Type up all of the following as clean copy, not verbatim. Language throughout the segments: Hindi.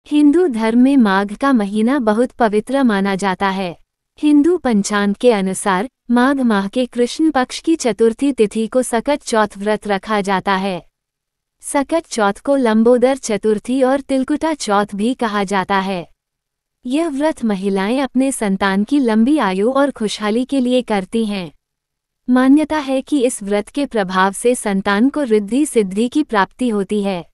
हिंदू धर्म में माघ का महीना बहुत पवित्र माना जाता है। हिंदू पंचांग के अनुसार माघ माह के कृष्ण पक्ष की चतुर्थी तिथि को सकट चौथ व्रत रखा जाता है। सकट चौथ को लंबोदर चतुर्थी और तिलकुटा चौथ भी कहा जाता है। यह व्रत महिलाएं अपने संतान की लंबी आयु और खुशहाली के लिए करती हैं। मान्यता है कि इस व्रत के प्रभाव से संतान को रिद्धि सिद्धि की प्राप्ति होती है,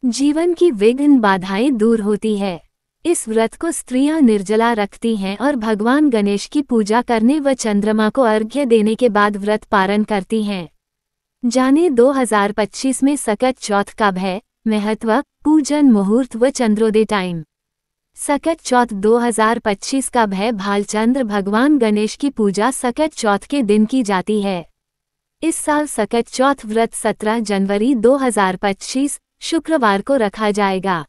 जीवन की विघ्न बाधाएं दूर होती है। इस व्रत को स्त्रियां निर्जला रखती हैं और भगवान गणेश की पूजा करने व चंद्रमा को अर्घ्य देने के बाद व्रत पारण करती हैं। जाने 2025 में सकट चौथ कब है, महत्व, पूजन मुहूर्त व चंद्रोदय टाइम। सकट चौथ 2025 कब है? भालचंद्र भगवान गणेश की पूजा सकट चौथ के दिन की जाती है। इस साल सकट चौथ व्रत 17 जनवरी 2025 शुक्रवार को रखा जाएगा।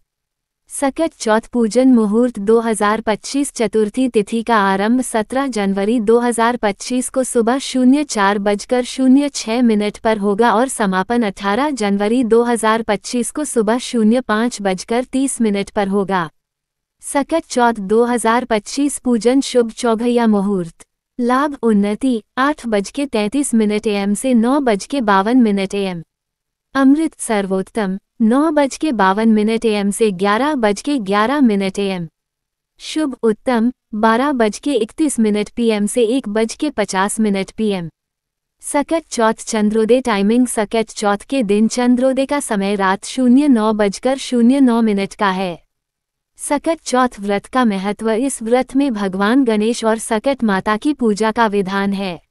सकट चौथ पूजन मुहूर्त 2025 चतुर्थी तिथि का आरंभ 17 जनवरी 2025 को सुबह 04:06 पर होगा और समापन 18 जनवरी 2025 को सुबह 05:30 पर होगा। सकट चौथ 2025 पूजन शुभ चौघया मुहूर्त, लाभ उन्नति 8:33 AM से 9:52 AM। अमृत सर्वोत्तम 9:52 AM से 11:11 AM। शुभ उत्तम 12:31 PM से 1:50 PM। सकट चौथ चंद्रोदय टाइमिंग सकट चौथ के दिन चंद्रोदय का समय रात 09:09 का है। सकट चौथ व्रत का महत्व। इस व्रत में भगवान गणेश और सकट माता की पूजा का विधान है।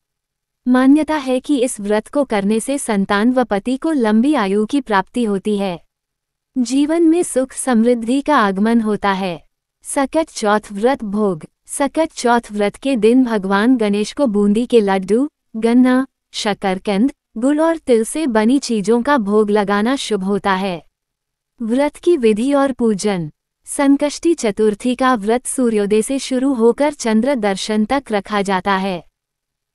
मान्यता है कि इस व्रत को करने से संतान व पति को लंबी आयु की प्राप्ति होती है, जीवन में सुख समृद्धि का आगमन होता है। सकट चौथ व्रत भोग। सकट चौथ व्रत के दिन भगवान गणेश को बूंदी के लड्डू, गन्ना, शकरकंद, गुड़ और तिल से बनी चीजों का भोग लगाना शुभ होता है। व्रत की विधि और पूजन। संकष्टी चतुर्थी का व्रत सूर्योदय से शुरू होकर चंद्र दर्शन तक रखा जाता है।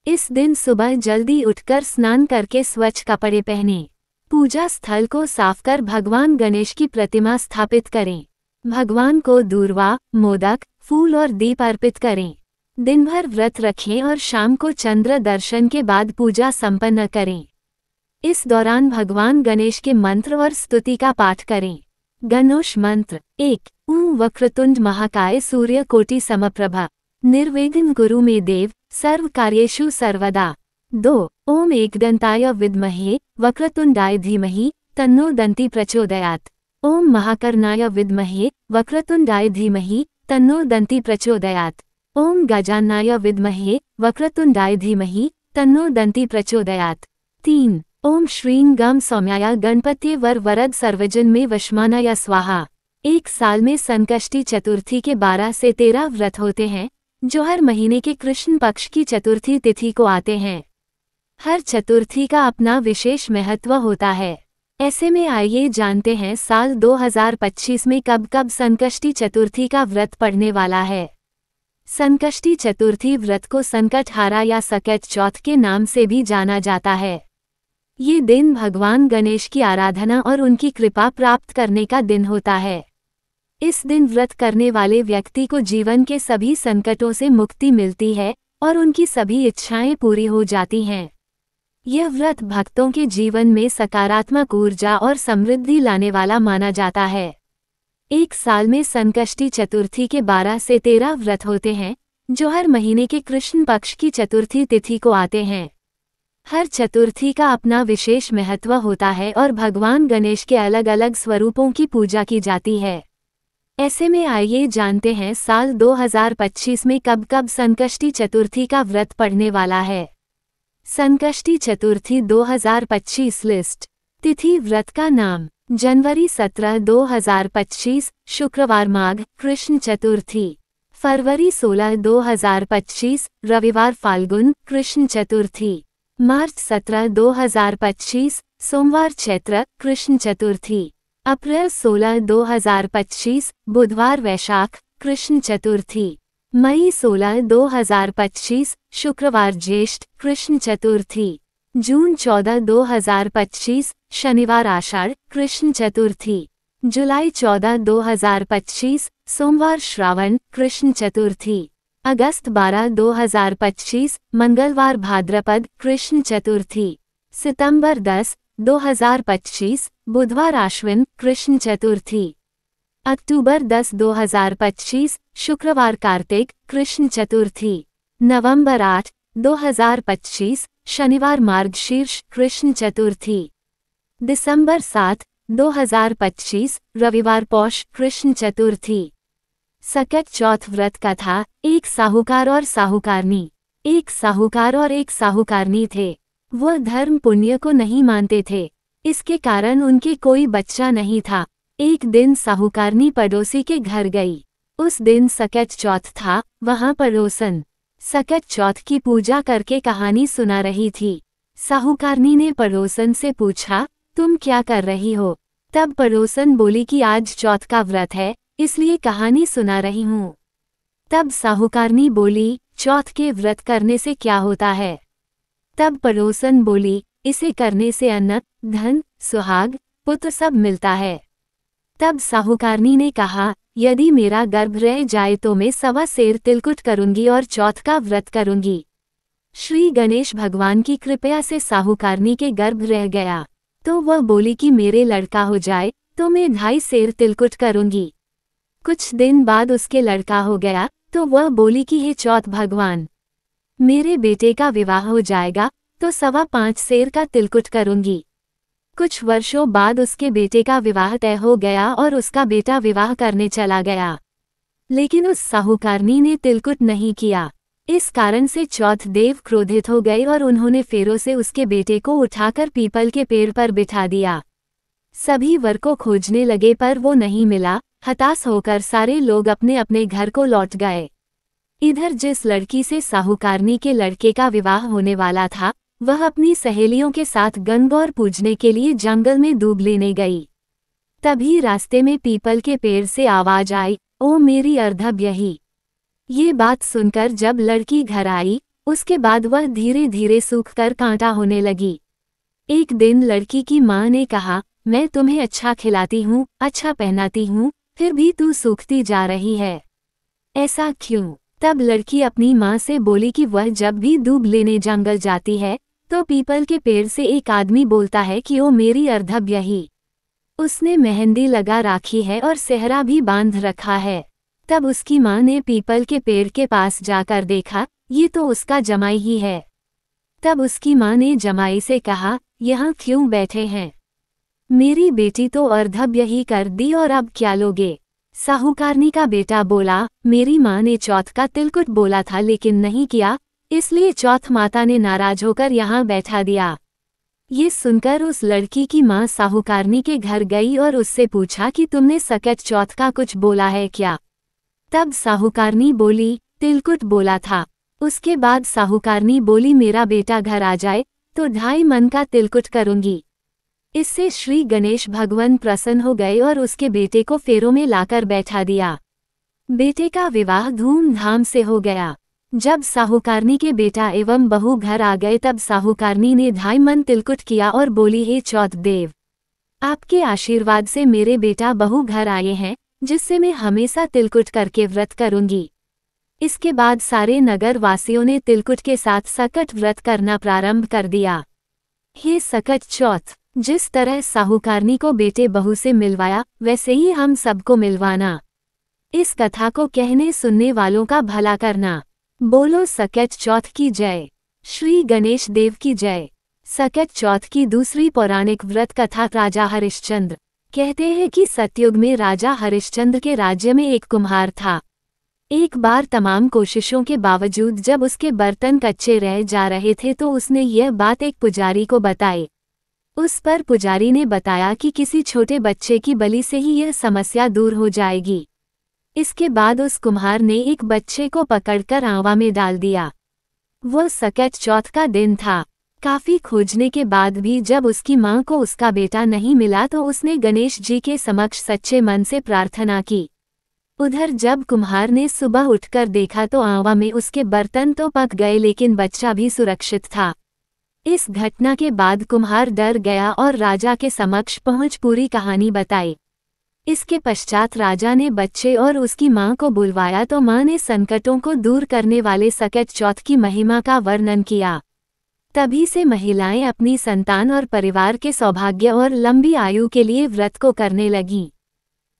इस दिन सुबह जल्दी उठकर स्नान करके स्वच्छ कपड़े पहनें। पूजा स्थल को साफ कर भगवान गणेश की प्रतिमा स्थापित करें। भगवान को दूर्वा, मोदक, फूल और दीप अर्पित करें। दिन भर व्रत रखें और शाम को चंद्र दर्शन के बाद पूजा संपन्न करें। इस दौरान भगवान गणेश के मंत्र और स्तुति का पाठ करें। गणोश मंत्र 1 ॐ वक्रतुंड महाकाय सूर्यकोटि समप्रभा निर्विघ्न कुरु मे देव सर्व कार्येषु सर्वदा। 2 ॐ एकदंताय विद्महे वक्रतुंडाय धीमहि तन्नो दन्ति प्रचोदयात्। ॐ महाकर्णाय विद्महे वक्रतुंडाय धीमहि तन्नो दन्ति प्रचोदयात्। ॐ गजाननाय विद्महे वक्रतुंडाय धीमहि तन्नो दन्ति प्रचोदयात्। 3 ॐ श्रीं गं सौम्याय गणपत्ये वरद सर्वजन में वशमानाय स्वाहा। एक साल में संकष्टी चतुर्थी के 12 से 13 व्रत होते हैं, जो हर महीने के कृष्ण पक्ष की चतुर्थी तिथि को आते हैं। हर चतुर्थी का अपना विशेष महत्व होता है। ऐसे में आइए जानते हैं साल 2025 में कब कब संकष्टी चतुर्थी का व्रत पड़ने वाला है। संकष्टी चतुर्थी व्रत को संकटहारा या सकट चौथ के नाम से भी जाना जाता है। ये दिन भगवान गणेश की आराधना और उनकी कृपा प्राप्त करने का दिन होता है। इस दिन व्रत करने वाले व्यक्ति को जीवन के सभी संकटों से मुक्ति मिलती है और उनकी सभी इच्छाएं पूरी हो जाती हैं। यह व्रत भक्तों के जीवन में सकारात्मक ऊर्जा और समृद्धि लाने वाला माना जाता है। एक साल में संकष्टी चतुर्थी के 12 से 13 व्रत होते हैं, जो हर महीने के कृष्ण पक्ष की चतुर्थी तिथि को आते हैं। हर चतुर्थी का अपना विशेष महत्व होता है और भगवान गणेश के अलग अलग स्वरूपों की पूजा की जाती है। ऐसे में आइए जानते हैं साल 2025 में कब कब संकष्टी चतुर्थी का व्रत पड़ने वाला है। संकष्टी चतुर्थी 2025 लिस्ट। तिथि व्रत का नाम जनवरी 17 2025 शुक्रवार माघ कृष्ण चतुर्थी। फरवरी 16 2025 रविवार फाल्गुन कृष्ण चतुर्थी। मार्च 17 2025 सोमवार चैत्र कृष्ण चतुर्थी। अप्रैल 16 2025 बुधवार वैशाख कृष्ण चतुर्थी। मई 16 2025 शुक्रवार ज्येष्ठ कृष्ण चतुर्थी। जून 14 2025 शनिवार आषाढ़ कृष्ण चतुर्थी। जुलाई 14, 2025 सोमवार श्रावण कृष्ण चतुर्थी। अगस्त 12, 2025 मंगलवार भाद्रपद कृष्ण चतुर्थी। सितंबर 10, 2025 बुधवार आश्विन कृष्ण चतुर्थी। अक्टूबर 10, 2025 शुक्रवार कार्तिक कृष्ण चतुर्थी। नवंबर 8, 2025 शनिवार मार्गशीर्ष कृष्ण चतुर्थी। दिसंबर 7, 2025 रविवार पौष कृष्ण चतुर्थी। सकट चौथ व्रत कथा। एक साहूकार और साहूकारनी। एक साहूकार और एक साहूकारनी थे। वह धर्म पुण्य को नहीं मानते थे, इसके कारण उनके कोई बच्चा नहीं था। एक दिन साहूकारनी पड़ोसी के घर गई। उस दिन सकट चौथ था। वहां पड़ोसन सकट चौथ की पूजा करके कहानी सुना रही थी। साहूकारनी ने पड़ोसन से पूछा, तुम क्या कर रही हो? तब पड़ोसन बोली कि आज चौथ का व्रत है, इसलिए कहानी सुना रही हूँ। तब साहूकारनी बोली, चौथ के व्रत करने से क्या होता है? तब पड़ोसन बोली, इसे करने से अन्न, धन, सुहाग, पुत्र सब मिलता है। तब साहूकारनी ने कहा, यदि मेरा गर्भ रह जाए तो मैं 1.25 सेर तिलकुट करूंगी और चौथ का व्रत करूंगी। श्री गणेश भगवान की कृपा से साहूकारनी के गर्भ रह गया, तो वह बोली कि मेरे लड़का हो जाए तो मैं 2.5 सेर तिलकुट करूंगी। कुछ दिन बाद उसके लड़का हो गया, तो वह बोली कि हे चौथ भगवान, मेरे बेटे का विवाह हो जाएगा तो 5.25 सेर का तिलकुट करूंगी। कुछ वर्षों बाद उसके बेटे का विवाह तय हो गया और उसका बेटा विवाह करने चला गया, लेकिन उस साहूकारनी ने तिलकुट नहीं किया। इस कारण से चौथ देव क्रोधित हो गए और उन्होंने फेरों से उसके बेटे को उठाकर पीपल के पेड़ पर बिठा दिया। सभी वर को खोजने लगे पर वो नहीं मिला। हताश होकर सारे लोग अपने अपने घर को लौट गए। इधर जिस लड़की से साहूकारनी के लड़के का विवाह होने वाला था, वह अपनी सहेलियों के साथ गणगौर पूजने के लिए जंगल में दूब लेने गई। तभी रास्ते में पीपल के पेड़ से आवाज आई, ओ मेरी अर्धव्यही। ये बात सुनकर जब लड़की घर आई, उसके बाद वह धीरे धीरे सूखकर कांटा होने लगी। एक दिन लड़की की माँ ने कहा, मैं तुम्हें अच्छा खिलाती हूँ, अच्छा पहनाती हूँ, फिर भी तू सूखती जा रही है, ऐसा क्यों? तब लड़की अपनी माँ से बोली कि वह जब भी दूब लेने जंगल जाती है तो पीपल के पेड़ से एक आदमी बोलता है कि ओ मेरी अर्धव्यही। उसने मेहंदी लगा राखी है और सेहरा भी बांध रखा है। तब उसकी माँ ने पीपल के पेड़ के पास जाकर देखा, ये तो उसका जमाई ही है। तब उसकी माँ ने जमाई से कहा, यहाँ क्यों बैठे हैं? मेरी बेटी तो अर्धव्यही कर दी और अब क्या लोगे? साहूकारनी का बेटा बोला, मेरी माँ ने चौथ का तिलकुट बोला था लेकिन नहीं किया, इसलिए चौथ माता ने नाराज होकर यहाँ बैठा दिया। ये सुनकर उस लड़की की माँ साहूकारनी के घर गई और उससे पूछा कि तुमने सकट चौथ का कुछ बोला है क्या? तब साहूकारनी बोली, तिलकुट बोला था। उसके बाद साहूकारनी बोली, मेरा बेटा घर आ जाए तो 2.5 मन का तिलकुट करूंगी। इससे श्री गणेश भगवान प्रसन्न हो गए और उसके बेटे को फेरों में लाकर बैठा दिया। बेटे का विवाह धूमधाम से हो गया। जब साहूकारनी के बेटा एवं बहू घर आ गए तब साहूकारनी ने 2.5 मन तिलकुट किया और बोली, हे चौथ देव, आपके आशीर्वाद से मेरे बेटा बहू घर आए हैं, जिससे मैं हमेशा तिलकुट करके व्रत करूंगी। इसके बाद सारे नगर वासियों ने तिलकुट के साथ सकट व्रत करना प्रारंभ कर दिया। हे सकट चौथ, जिस तरह साहूकारनी को बेटे बहू से मिलवाया, वैसे ही हम सबको मिलवाना। इस कथा को कहने सुनने वालों का भला करना। बोलो सकट चौथ की जय। श्री गणेश देव की जय। सकट चौथ की दूसरी पौराणिक व्रत कथा। राजा हरिश्चंद्र। कहते हैं कि सतयुग में राजा हरिश्चंद्र के राज्य में एक कुम्हार था। एक बार तमाम कोशिशों के बावजूद जब उसके बर्तन कच्चे रह जा रहे थे तो उसने यह बात एक पुजारी को बताई। उस पर पुजारी ने बताया कि किसी छोटे बच्चे की बलि से ही यह समस्या दूर हो जाएगी। इसके बाद उस कुम्हार ने एक बच्चे को पकड़कर आंवा में डाल दिया। वह सकट चौथ का दिन था। काफी खोजने के बाद भी जब उसकी मां को उसका बेटा नहीं मिला तो उसने गणेश जी के समक्ष सच्चे मन से प्रार्थना की। उधर जब कुम्हार ने सुबह उठकर देखा तो आंवा में उसके बर्तन तो पक गए लेकिन बच्चा भी सुरक्षित था। इस घटना के बाद कुम्हार डर गया और राजा के समक्ष पहुंच पूरी कहानी बताई। इसके पश्चात राजा ने बच्चे और उसकी मां को बुलवाया तो मां ने संकटों को दूर करने वाले सकट चौथ की महिमा का वर्णन किया। तभी से महिलाएं अपनी संतान और परिवार के सौभाग्य और लंबी आयु के लिए व्रत को करने लगीं।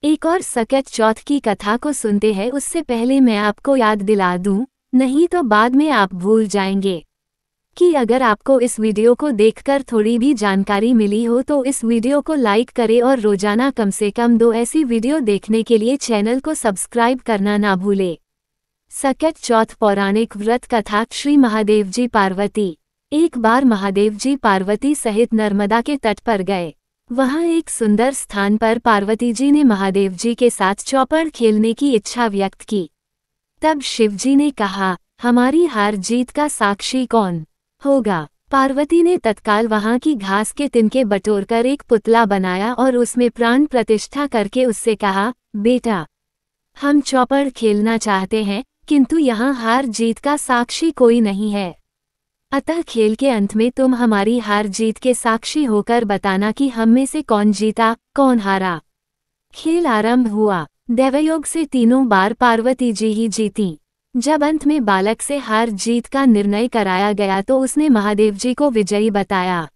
एक और सकट चौथ की कथा को सुनते हैं, उससे पहले मैं आपको याद दिला दूं, नहीं तो बाद में आप भूल जाएंगे कि अगर आपको इस वीडियो को देखकर थोड़ी भी जानकारी मिली हो तो इस वीडियो को लाइक करें और रोजाना कम से कम 2 ऐसी वीडियो देखने के लिए चैनल को सब्सक्राइब करना ना भूले। सकट चौथ पौराणिक व्रत कथा। श्री महादेव जी पार्वती। एक बार महादेव जी पार्वती सहित नर्मदा के तट पर गए। वहां एक सुंदर स्थान पर पार्वती जी ने महादेव जी के साथ चौपड़ खेलने की इच्छा व्यक्त की। तब शिव जी ने कहा, हमारी हार जीत का साक्षी कौन होगा? पार्वती ने तत्काल वहां की घास के तिनके बटोरकर एक पुतला बनाया और उसमें प्राण प्रतिष्ठा करके उससे कहा, बेटा, हम चौपड़ खेलना चाहते हैं, किंतु यहाँ हार जीत का साक्षी कोई नहीं है। अतः खेल के अंत में तुम हमारी हार जीत के साक्षी होकर बताना कि हम में से कौन जीता, कौन हारा। खेल आरंभ हुआ। दैवयोग से 3 बार पार्वती जी ही जीती। जब अंत में बालक से हार जीत का निर्णय कराया गया तो उसने महादेव जी को विजयी बताया।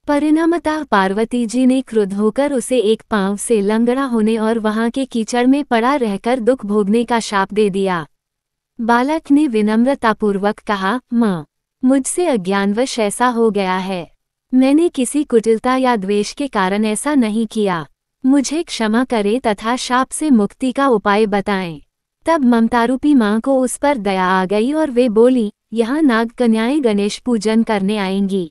परिणामतः पार्वती जी ने क्रुद्ध होकर उसे एक पांव से लंगड़ा होने और वहां के कीचड़ में पड़ा रहकर दुख भोगने का शाप दे दिया। बालक ने विनम्रतापूर्वक कहा, माँ, मुझसे अज्ञानवश ऐसा हो गया है। मैंने किसी कुटिलता या द्वेष के कारण ऐसा नहीं किया। मुझे क्षमा करें तथा शाप से मुक्ति का उपाय बताएं। तब ममतारूपी माँ को उस पर दया आ गई और वे बोली, यहाँ नाग कन्याएं गणेश पूजन करने आएंगी।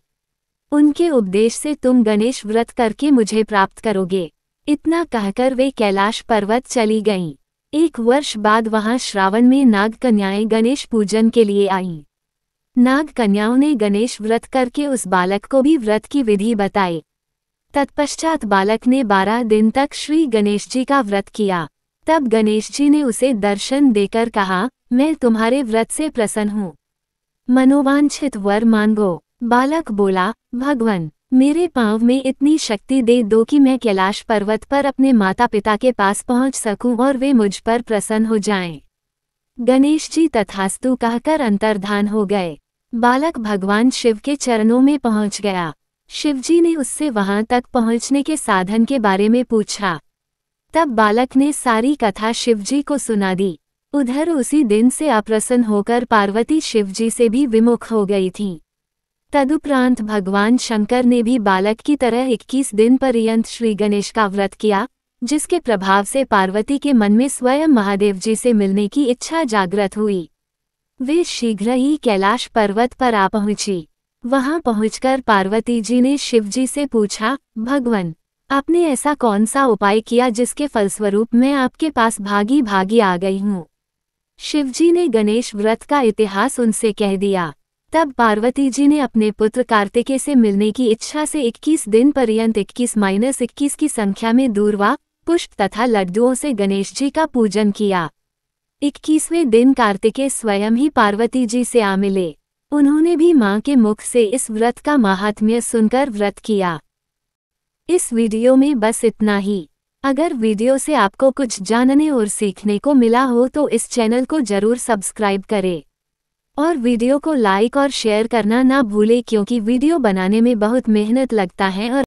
उनके उपदेश से तुम गणेश व्रत करके मुझे प्राप्त करोगे। इतना कहकर वे कैलाश पर्वत चली गईं। 1 वर्ष बाद वहां श्रावण में नाग कन्याएं गणेश पूजन के लिए आईं। नाग कन्याओं ने गणेश व्रत करके उस बालक को भी व्रत की विधि बताई। तत्पश्चात बालक ने 12 दिन तक श्री गणेश जी का व्रत किया। तब गणेश जी ने उसे दर्शन देकर कहा, मैं तुम्हारे व्रत से प्रसन्न हूँ। मनोवांछित वर मांगो। बालक बोला, भगवान, मेरे पांव में इतनी शक्ति दे दो कि मैं कैलाश पर्वत पर अपने माता पिता के पास पहुँच सकूं और वे मुझ पर प्रसन्न हो जाएं। गणेश जी तथास्तु कहकर अंतर्धान हो गए। बालक भगवान शिव के चरणों में पहुंच गया। शिवजी ने उससे वहां तक पहुंचने के साधन के बारे में पूछा। तब बालक ने सारी कथा शिवजी को सुना दी। उधर उसी दिन से अप्रसन्न होकर पार्वती शिवजी से भी विमुख हो गई थी। तदुपरांत भगवान शंकर ने भी बालक की तरह 21 दिन पर्यंत श्री गणेश का व्रत किया, जिसके प्रभाव से पार्वती के मन में स्वयं महादेव जी से मिलने की इच्छा जागृत हुई। वे शीघ्र ही कैलाश पर्वत पर आ पहुंची। वहां पहुंचकर पार्वती जी ने शिवजी से पूछा, भगवान, आपने ऐसा कौन सा उपाय किया जिसके फलस्वरूप मैं आपके पास भागी भागी आ गई हूँ? शिवजी ने गणेश व्रत का इतिहास उनसे कह दिया। तब पार्वती जी ने अपने पुत्र कार्तिकेय से मिलने की इच्छा से 21 दिन पर्यंत 21-21 की संख्या में दूर्वा, पुष्प तथा लड्डुओं से गणेश जी का पूजन किया। 21वें दिन कार्तिकेय स्वयं ही पार्वती जी से आ मिले। उन्होंने भी मां के मुख से इस व्रत का माहात्म्य सुनकर व्रत किया। इस वीडियो में बस इतना ही। अगर वीडियो से आपको कुछ जानने और सीखने को मिला हो तो इस चैनल को जरूर सब्सक्राइब करें और वीडियो को लाइक और शेयर करना ना भूलें, क्योंकि वीडियो बनाने में बहुत मेहनत लगता है और